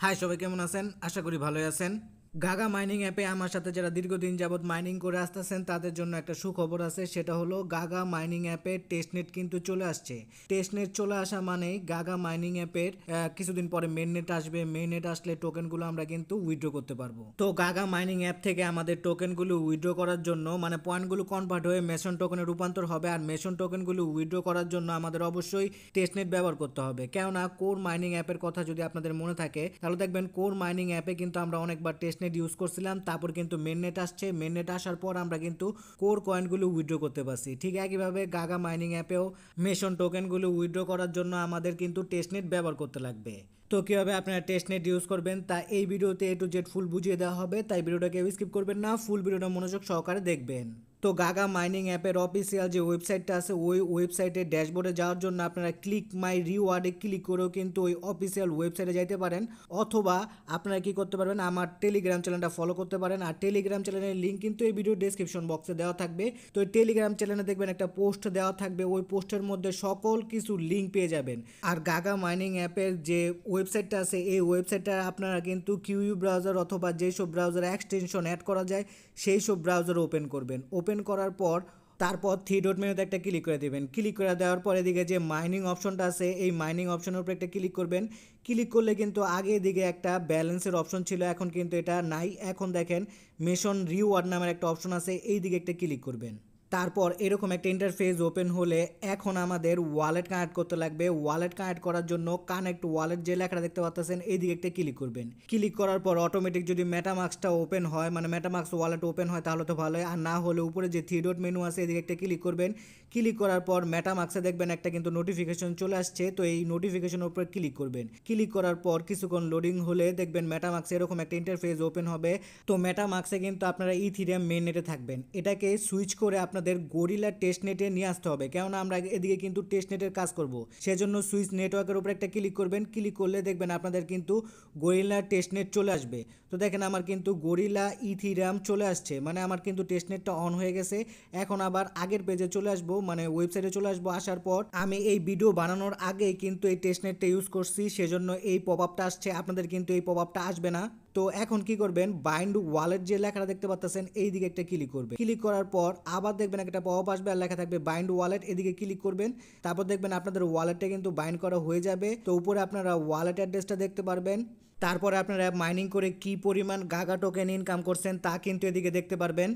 High সবাই কেমন আছেন? আশা করি ভালোই আছেন। গাগা মাইনিং অ্যাপে আমার সাথে যারা দীর্ঘদিন যাবত মাইনিং করে আসতেছেন তাদের জন্য একটা সুখবর আছে, সেটা হলো গাগা মাইনিং অ্যাপে টেস্টনেট কিন্তু চলে আসছে। টেস্টনেট চলে আসা মানেই গাগা মাইনিং অ্যাপের কিছুদিন পরে মেইননেট আসবে। মেইননেট আসলে টোকেনগুলো আমরা কিন্তু উইথড্র করতে পারবো। তো গাগা মাইনিং অ্যাপ থেকে আমাদের টোকেনগুলো উইথড্র করার জন্য মানে পয়েন্টগুলো কনভার্ট হয়ে মেসন টোকেনে রূপান্তর হবে, আর মেসন টোকেনগুলো উইথড্র করার জন্য আমাদের অবশ্যই টেস্টনেট ব্যবহার করতে হবে। কেননা কোর মাইনিং অ্যাপের কথা যদি আপনাদের মনে থাকে তাহলে দেখবেন কোর মাইনিং অ্যাপে কিন্তু আমরা অনেকবার টেস্টনেট ইউজ করছিলাম, তারপর কিন্তু মেইননেট আসছে। মেইননেট আসার পর আমরা কিন্তু কোর কয়েনগুলো উইথড্র করতে পারছি। ঠিক একইভাবে গাগা মাইনিং অ্যাপেও মেসন টোকেনগুলো উইথড্র করার জন্য আমাদের কিন্তু টেস্টনেট ব্যবহার করতে লাগবে। তো কীভাবে আপনারা টেস্টনেট ইউজ করবেন তা এই ভিডিওতে A to Z ফুল বুঝিয়ে দেওয়া হবে, তাই ভিডিওটাকে স্কিপ করবেন না, ফুল ভিডিওটা মনোযোগ সহকারে দেখবেন। তো গাগা মাইনিং অ্যাপের অফিসিয়াল যে ওয়েবসাইটটা আছে ওই ওয়েবসাইটে ড্যাশবোর্ডে যাওয়ার জন্য আপনারা ক্লিক মাই রিওয়ার্ডে ক্লিক করেও কিন্তু ওই অফিসিয়াল ওয়েবসাইটে যাইতে পারেন, অথবা আপনারা কি করতে পারবেন আমার টেলিগ্রাম চ্যানেলটা ফলো করতে পারেন। আর টেলিগ্রাম চ্যানেলের লিঙ্ক কিন্তু এই ভিডিও ডেসক্রিপশন বক্সে দেওয়া থাকবে। তো এই টেলিগ্রাম চ্যানেলে দেখবেন একটা পোস্ট দেওয়া থাকবে, ওই পোস্টের মধ্যে সকল কিছু লিঙ্ক পেয়ে যাবেন। আর গাগা মাইনিং অ্যাপের যে ওয়েবসাইটটা আছে এই ওয়েবসাইটটা আপনারা কিন্তু কিউইউ ব্রাউজার অথবা যেসব ব্রাউজারে এক্সটেনশন অ্যাড করা যায় সেই সব ব্রাউজার ওপেন করবেন। ওপেন করার পর তারপর থ্রি ডট মেনুতে একটা ক্লিক করে দেবেন। ক্লিক করে দেওয়ার পর এদিকে যে মাইনিং অপশনটা আছে এই মাইনিং অপশনের উপর একটা ক্লিক করবেন। ক্লিক করলে কিন্তু আগে এদিকে একটা ব্যালেন্সের অপশন ছিল, এখন কিন্তু এটা নাই। এখন দেখেন মেসন রিওয়ার্ড নামের একটা অপশন আছে, এই দিকে একটা ক্লিক করবেন। তারপর এরকম একটা ইন্টারফেস ওপেন হলে এখন আমাদের ওয়ালেট কানেক্ট করতে লাগবে। ওয়ালেট কানেক্ট করার জন্য কানেক্ট ওয়ালেট যে লেখাটা দেখতে পাচ্ছেন এই দিকে একটা ক্লিক করবেন। ক্লিক করার পর অটোমেটিক যদি মেটামাস্কটা ওপেন হয় মানে মেটামাস্ক ওয়ালেট ওপেন হয় তাহলে তো ভালোই, আর না হলে উপরে যে থ্রি ডট মেনু আছে এদিকে একটা ক্লিক করবেন। ক্লিক করার পর মেটামাস্কে দেখবেন একটা কিন্তু নোটিফিকেশন চলে আসছে, তো এই নোটিফিকেশনের উপর ক্লিক করবেন। ক্লিক করার পর কিছুক্ষণ লোডিং হলে দেখবেন মেটামাস্কে এরকম একটা ইন্টারফেস ওপেন হবে। তো মেটামাস্কে কিন্তু আপনারা ইথিরিয়াম মেইন নেটে থাকবেন, এটাকে সুইচ করে আপনাদের গরিলা টেস্টনেটে নিয়ে আসতে হবে, কেননা আমরা এদিকে কিন্তু টেস্টনেটের কাজ করব। সেজন্য সুইচ নেটওয়ার্কের উপর একটা ক্লিক করবেন। ক্লিক করলে দেখবেন আপনাদের কিন্তু গরিলা টেস্টনেট চলে আসবে। তো দেখেন আমার কিন্তু গরিলা ইথিরিয়াম চলে আসছে, মানে আমার কিন্তু টেস্টনেটটা অন হয়ে গেছে। এখন আবার আগের পেজে চলে আসবো, মানে ওয়েবসাইটে চলে আসবো। আসার পর আমি এই ভিডিও বানানোর আগেই কিন্তু এই টেস্টনেটটা ইউজ করছি, সেজন্য এই পপ আপটা আসছে। আপনাদের কিন্তু এই পপ আপটা আসবে না। তো এখন কি করবেন, বাইন্ড ওয়ালেট যে লেখাটা দেখতে পাচ্ছেন এই দিকে একটা ক্লিক করবেন। ক্লিক করার পর আবার দেখবেন একটা পপ আসবে আর লেখা থাকবে বাইন্ড ওয়ালেট, এদিকে ক্লিক করবেন। তারপর দেখবেন আপনাদের ওয়ালেটটা কিন্তু বাইন্ড করা হয়ে যাবে। তো উপরে আপনারা ওয়ালেট অ্যাড্রেসটা দেখতে পারবেন। তারপরে আপনারা মাইনিং করে কি পরিমাণ গাগা টোকেন ইনকাম করছেন তা কিন্তু এদিকে দেখতে পারবেন।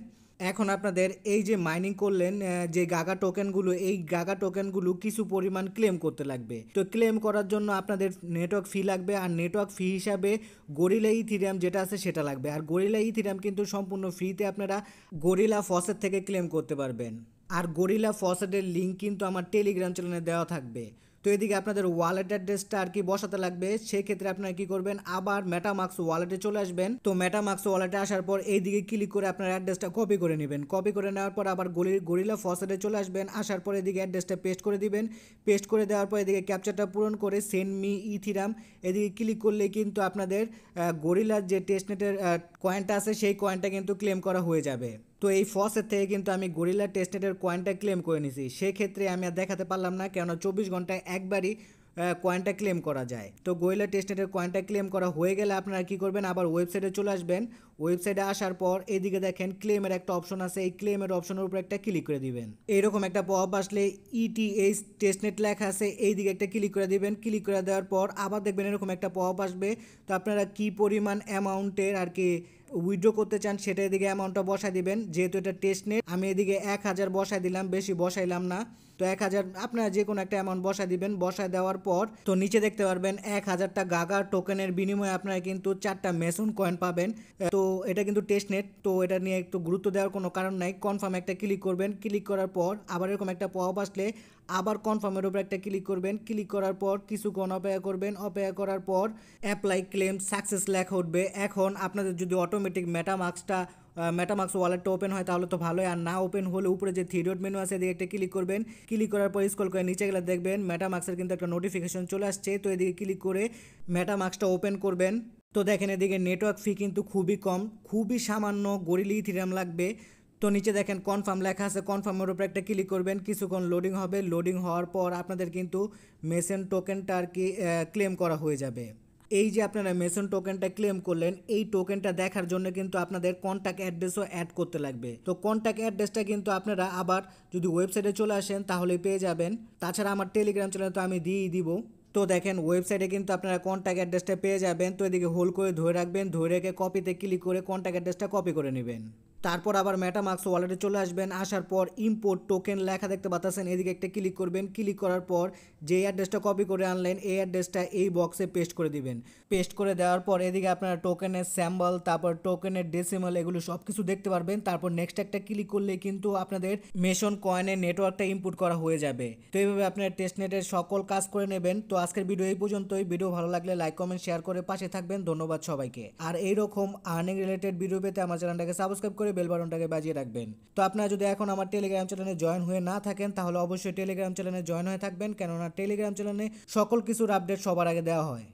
এখন আপনাদের এই যে মাইনিং করলেন যে গাগা টোকেনগুলো, এই গাগা টোকেনগুলো কিছু পরিমাণ ক্লেম করতে লাগবে। তো ক্লেম করার জন্য আপনাদের নেটওয়ার্ক ফি লাগবে, আর নেটওয়ার্ক ফি হিসাবে গরিলা ইথিরিয়াম যেটা আছে সেটা লাগবে। আর গরিলা ইথিরিয়াম কিন্তু সম্পূর্ণ ফ্রিতে আপনারা গরিলা ফসেট থেকে ক্লেম করতে পারবেন। আর গরিলা ফসেটের লিঙ্ক কিন্তু আমার টেলিগ্রাম চ্যানেলে দেওয়া থাকবে। তো এদিকে আপনাদের ওয়ালেট অ্যাড্রেসটা আর কি বসাতে লাগবে। সেক্ষেত্রে আপনারা কি করবেন, আবার মেটামাস্ক ওয়ালেটে চলে আসবেন। তো মেটামাস্ক ওয়ালেটে আসার পর এইদিকে ক্লিক করে আপনার অ্যাড্রেসটা কপি করে নেবেন। কপি করে নেওয়ার পর আবার গরিলা ফসেটে চলে আসবেন। আসার পর এদিকে অ্যাড্রেসটা পেস্ট করে দিবেন। পেস্ট করে দেওয়ার পর এদিকে ক্যাপচারটা পূরণ করে সেন্ড মি ইথিরাম এদিকে ক্লিক করলে কিন্তু আপনাদের গরিলার যে টেস্টনেটের কয়েনটা আছে সেই কয়েনটা কিন্তু ক্লেম করা হয়ে যাবে। তো এই ফসের থেকে কিন্তু আমি গরিলা টেস্টনেটের কয়েনটা ক্লেম করে নিছি। সেক্ষেত্রে আমি আর দেখাতে পারলাম না, কেন 24 ঘন্টায় একবারই কয়েনটা ক্লেম করা যায়। তো গরিলা টেস্টনেটের কয়েনটা ক্লেম করা হয়ে গেলে আপনারা কি করবেন, আবার ওয়েবসাইটে চলে আসবেন। ওয়েবসাইটে আসার পর এদিকে দেখেন ক্লেমের একটা অপশন আছে, এই ক্লেমের অপশনের উপর একটা ক্লিক করে দিবেন। এইরকম একটা পপ আসলে ইটিএইচ টেস্টনেট লেখা আছে এই দিকে একটা ক্লিক করে দিবেন। ক্লিক করে দেওয়ার পর আবার দেখবেন এরকম একটা পপ আসবে। তো আপনারা কি পরিমাণ অ্যামাউন্টের আর কি উইথড্র করতে চান সেটা এদিকে অ্যামাউন্টটা বসায় দিবেন। যেহেতু এটা টেস্টনেট আমি এদিকে 1000 বসায় দিলাম, বেশি বসাইলাম না। তো 1000 আপনারা যে কোনো একটা অ্যামাউন্ট বসায় দিবেন। বসায় দেওয়ার পর তো নিচে দেখতে পারবেন 1000টা গাগা টোকেনের বিনিময়ে আপনারা কিন্তু 4টা মেসন কয়েন পাবেন। তো এটা কিন্তু টেস্টনেট, তো এটা নিয়ে একটু গুরুত্ব দেওয়ার কোনো কারণ নাই। কনফার্ম একটা ক্লিক করবেন। ক্লিক করার পর আবার এরকম একটা পপ আসলে আবার কনফার্মের উপর একটা ক্লিক করবেন। ক্লিক করার পর কিছুক্ষণ অপেক্ষা করবেন। অপেক্ষা করার পর অ্যাপ্লাই ক্লেম সাকসেস লেখা উঠবে। এখন আপনাদের যদি অটোমেটিক মেটামাস্ক ওয়ালেটটা ওপেন হয় তাহলে তো ভালোই, আর না ওপেন হলে উপরে যে থ্রি ডট মেনু আছে এদিকে একটা ক্লিক করবেন। ক্লিক করার পর স্ক্রল করে নিচে গেলে দেখবেন মেটামাস্কের কিন্তু একটা নোটিফিকেশন চলে আসছে। তো এদিকে ক্লিক করে মেটামাস্কটা ওপেন করবেন। তো দেখেন এদিকে নেটওয়ার্ক ফি কিন্তু খুবই কম, খুবই সামান্য গরিলা ইথিরিয়াম লাগবে। তো নিচে দেখেন কনফার্ম লেখা আছে, কনফার্মের উপর একটা ক্লিক করবেন। কিছুক্ষণ লোডিং হবে। লোডিং হওয়ার পর আপনাদের কিন্তু মেসেন টোকেনটা আর কি ক্লেম করা হয়ে যাবে। এই যে আপনারা মেসন টোকেনটা ক্লেম করলেন, এই টোকেনটা দেখার জন্য কিন্তু আপনাদের কন্ট্যাক্ট অ্যাড্রেসও অ্যাড করতে লাগবে। তো কন্ট্যাক্ট অ্যাড্রেসটা কিন্তু আপনারা আবার যদি ওয়েবসাইটে চলে আসেন তাহলে পেয়ে যাবেন। তাছাড়া আমার টেলিগ্রাম চ্যানেল তো আমি দিয়েই দিব। তো দেখেন ওয়েবসাইটে কিন্তু আপনারা কন্ট্যাক্ট অ্যাড্রেসটা পেয়ে যাবেন। তো এদিকে হোল্ড করে ধরে রাখবেন, ধরে রেখে কপিতে ক্লিক করে কন্ট্যাক্ট অ্যাড্রেসটা কপি করে নেবেন। তারপর আবার মেটামাস্ক ওয়ালেটে চলে আসবেন। আসার পর ইম্পোর্ট টোকেন লেখা দেখতে পাচ্ছেন, এদিকে একটা ক্লিক করবেন। ক্লিক করার পর যে অ্যাড্রেসটা কপি করে আনলেন এই অ্যাড্রেসটা এই বক্সে পেস্ট করে দিবেন। পেস্ট করে দেওয়ার পর এদিকে আপনারা টোকেনের স্যাম্বল, তারপর টোকেনের ডেসিমাল এগুলো সব কিছু দেখতে পারবেন। তারপর নেক্সট একটা ক্লিক করলে কিন্তু আপনাদের মেসন কয়েনের নেটওয়ার্কটা ইনপুট করা হয়ে যাবে। তো এইভাবে আপনারা টেস্টনেটের সকল কাজ করে নেবেন। তো আজকের ভিডিও এই পর্যন্তই। ভিডিও ভালো লাগলে লাইক কমেন্ট শেয়ার করে পাশে থাকবেন। ধন্যবাদ সবাইকে। আর এইরকম আর্নিং রিলেটেড ভিডিও পেতে আমার চ্যানেলটাকে সাবস্ক্রাইব করে বেল বাটনটাকে বাজিয়ে রাখবেন। তো আপনারা যদি এখন আমার টেলিগ্রাম চ্যানেলে জয়েন হয়ে না থাকেন তাহলে অবশ্যই টেলিগ্রাম চ্যানেলে জয়েন হয়ে থাকবেন, কেননা টেলিগ্রাম চ্যানেলে সকল কিছুর আপডেট সবার আগে দেওয়া হয়।